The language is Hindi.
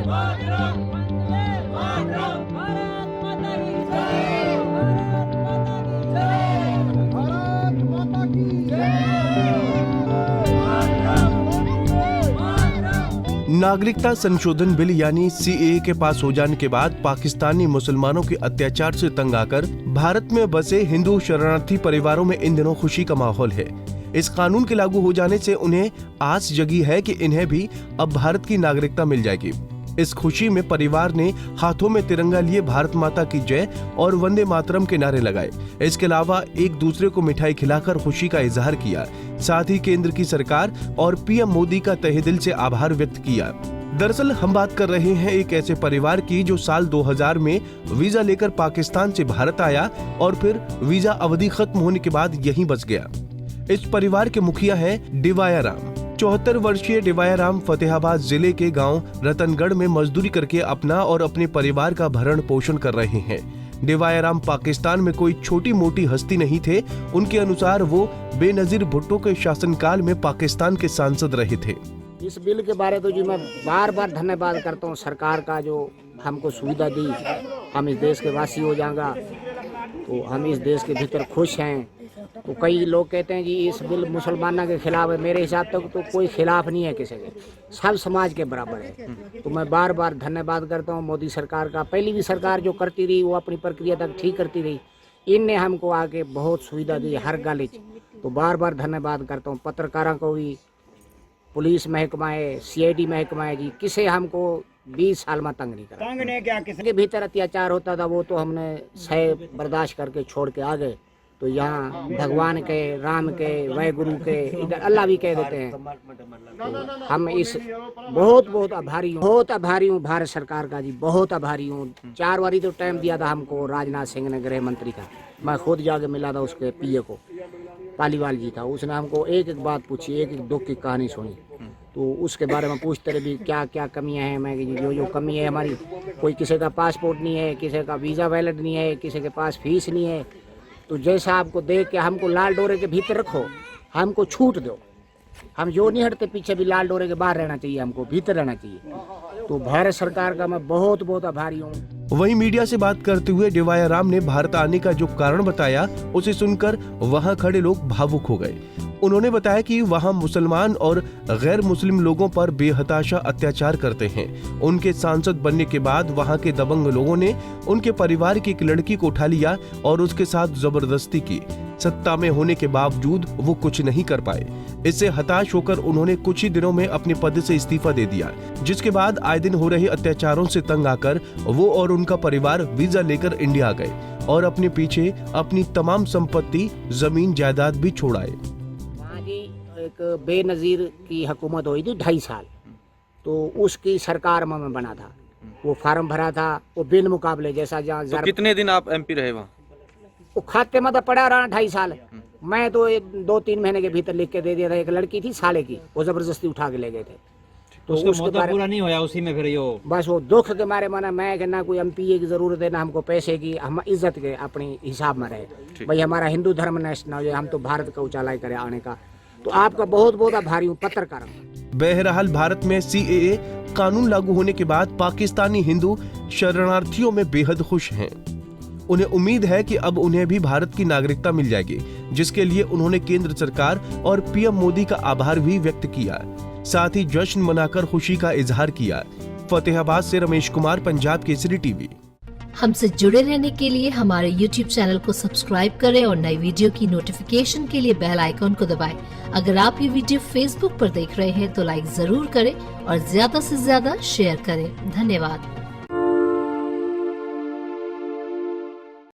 नागरिकता संशोधन बिल यानी सीएए के पास हो जाने के बाद पाकिस्तानी मुसलमानों के अत्याचार से तंग आकर भारत में बसे हिंदू शरणार्थी परिवारों में इन दिनों खुशी का माहौल है। इस कानून के लागू हो जाने से उन्हें आस जगी है कि इन्हें भी अब भारत की नागरिकता मिल जाएगी। इस खुशी में परिवार ने हाथों में तिरंगा लिए भारत माता की जय और वंदे मातरम के नारे लगाए। इसके अलावा एक दूसरे को मिठाई खिलाकर खुशी का इजहार किया। साथ ही केंद्र की सरकार और पीएम मोदी का तहे दिल से आभार व्यक्त किया। दरअसल हम बात कर रहे हैं एक ऐसे परिवार की जो साल 2000 में वीजा लेकर पाकिस्तान से भारत आया और फिर वीजा अवधि खत्म होने के बाद यहीं बस गया। इस परिवार के मुखिया हैं डिवाया राम। 74 वर्षीय डिवाया राम फतेहाबाद जिले के गांव रतनगढ़ में मजदूरी करके अपना और अपने परिवार का भरण पोषण कर रहे हैं। डिवाया राम पाकिस्तान में कोई छोटी मोटी हस्ती नहीं थे। उनके अनुसार वो बेनजीर भुट्टो के शासनकाल में पाकिस्तान के सांसद रहे थे। इस बिल के बारे तो जी मैं बार बार धन्यवाद करता हूँ सरकार का, जो हमको सुविधा दी। हम इस देश के वासी हो जाएंगे तो हम इस देश के भीतर खुश हैं। तो कई लोग कहते हैं जी इस बिल मुसलमानों के खिलाफ है। मेरे हिसाब तक तो कोई खिलाफ नहीं है किसी के, सब समाज के बराबर है। तो मैं बार बार धन्यवाद करता हूँ मोदी सरकार का। पहली भी सरकार जो करती रही वो अपनी प्रक्रिया तक ठीक करती रही। इनने हमको आके बहुत सुविधा दी हर गलीच। तो बार बार धन्यवाद करता हूँ पत्रकारों को भी, पुलिस महकमा है, CID महकमा है जी, किसे हमको 20 साल में तंग नहीं करा। तंग ने क्या, किसी के भीतर अत्याचार होता था वो तो हमने सह बर्दाश्त करके छोड़ के आ गए। तो यहाँ भगवान के, राम के, वाहेगुरु के, इधर अल्लाह भी कह देते हैं। तो हम इस बहुत आभारी हूँ भारत सरकार का जी, बहुत आभारी हूँ। 4 बारी तो टाइम दिया था हमको राजनाथ सिंह ने, गृह मंत्री का। मैं खुद जाके मिला था उसके PA को, पालीवाल जी था। उसने हमको एक एक बात पूछी, एक एक दुख की कहानी सुनी। तो उसके बारे में पूछते रहे भी क्या क्या कमियां हैं। मैं जो कमी है हमारी, कोई किसी का पासपोर्ट नहीं है, किसी का वीज़ा वैलिड नहीं है, किसी के पास फीस नहीं है। तो जैसा आपको देख के हमको लाल डोरे के भीतर रखो, हमको छूट दो। हम जो नहीं हटते पीछे भी, लाल डोरे के बाहर रहना चाहिए, हमको भीतर रहना चाहिए। तो भारत सरकार का मैं बहुत आभारी हूँ। वहीं मीडिया से बात करते हुए डिवाया राम ने भारत आने का जो कारण बताया, उसे सुनकर वहां खड़े लोग भावुक हो गए। उन्होंने बताया कि वहां मुसलमान और गैर मुस्लिम लोगों पर बेहताशा अत्याचार करते हैं। उनके सांसद बनने के बाद वहां के दबंग लोगों ने उनके परिवार की एक लड़की को उठा लिया और उसके साथ जबरदस्ती की। सत्ता में होने के बावजूद वो कुछ नहीं कर पाए। इससे हताश होकर उन्होंने कुछ ही दिनों में अपने पद से इस्तीफा दे दिया, जिसके बाद आए दिन हो रहे अत्याचारों से तंग आकर वो और उनका परिवार वीजा लेकर इंडिया गए और अपने पीछे अपनी तमाम संपत्ति, जमीन जायदाद भी छोड़ाए। वहाँ जी एक बेनजीर की हुकूमत हुई थी 2.5 साल, तो उसकी सरकार में मैं बना था। वो फार्म भरा था, वो बिन मुकाबले जैसा जहाँ। तो कितने दिन आप MP रहे वहाँ? वो खाते में तो पड़ा रहा 2.5 साल। मैं तो 2-3 महीने के भीतर लिख के दे दिया था। एक लड़की थी साले की, वो जबरदस्ती उठा के ले गए थे। तो उसके बारे पूरा नहीं होया उसी में फिर यो बस वो दुख के मारे माना मैं कि ना कोई MPA की जरूरत है ना हमको पैसे की, हम इज्जत के अपनी हिसाब में रहे। भाई हमारा हिंदू धर्म नष्ट ना हो जाए, हम तो भारत का उचालाई करे आने का। तो आपका बहुत आभारी हूँ पत्रकार। बहरहाल भारत में CAA कानून लागू होने के बाद पाकिस्तानी हिंदू शरणार्थियों में बेहद खुश हैं। उन्हें उम्मीद है कि अब उन्हें भी भारत की नागरिकता मिल जाएगी, जिसके लिए उन्होंने केंद्र सरकार और PM मोदी का आभार भी व्यक्त किया। साथ ही जश्न मनाकर खुशी का इजहार किया। फतेहाबाद से रमेश कुमार, पंजाब केसरी TV। हमसे जुड़े रहने के लिए हमारे YouTube चैनल को सब्सक्राइब करें और नई वीडियो की नोटिफिकेशन के लिए बेल आइकॉन को दबाएं। अगर आप ये वीडियो Facebook पर देख रहे हैं तो लाइक जरूर करें और ज्यादा से ज्यादा शेयर करें। धन्यवाद।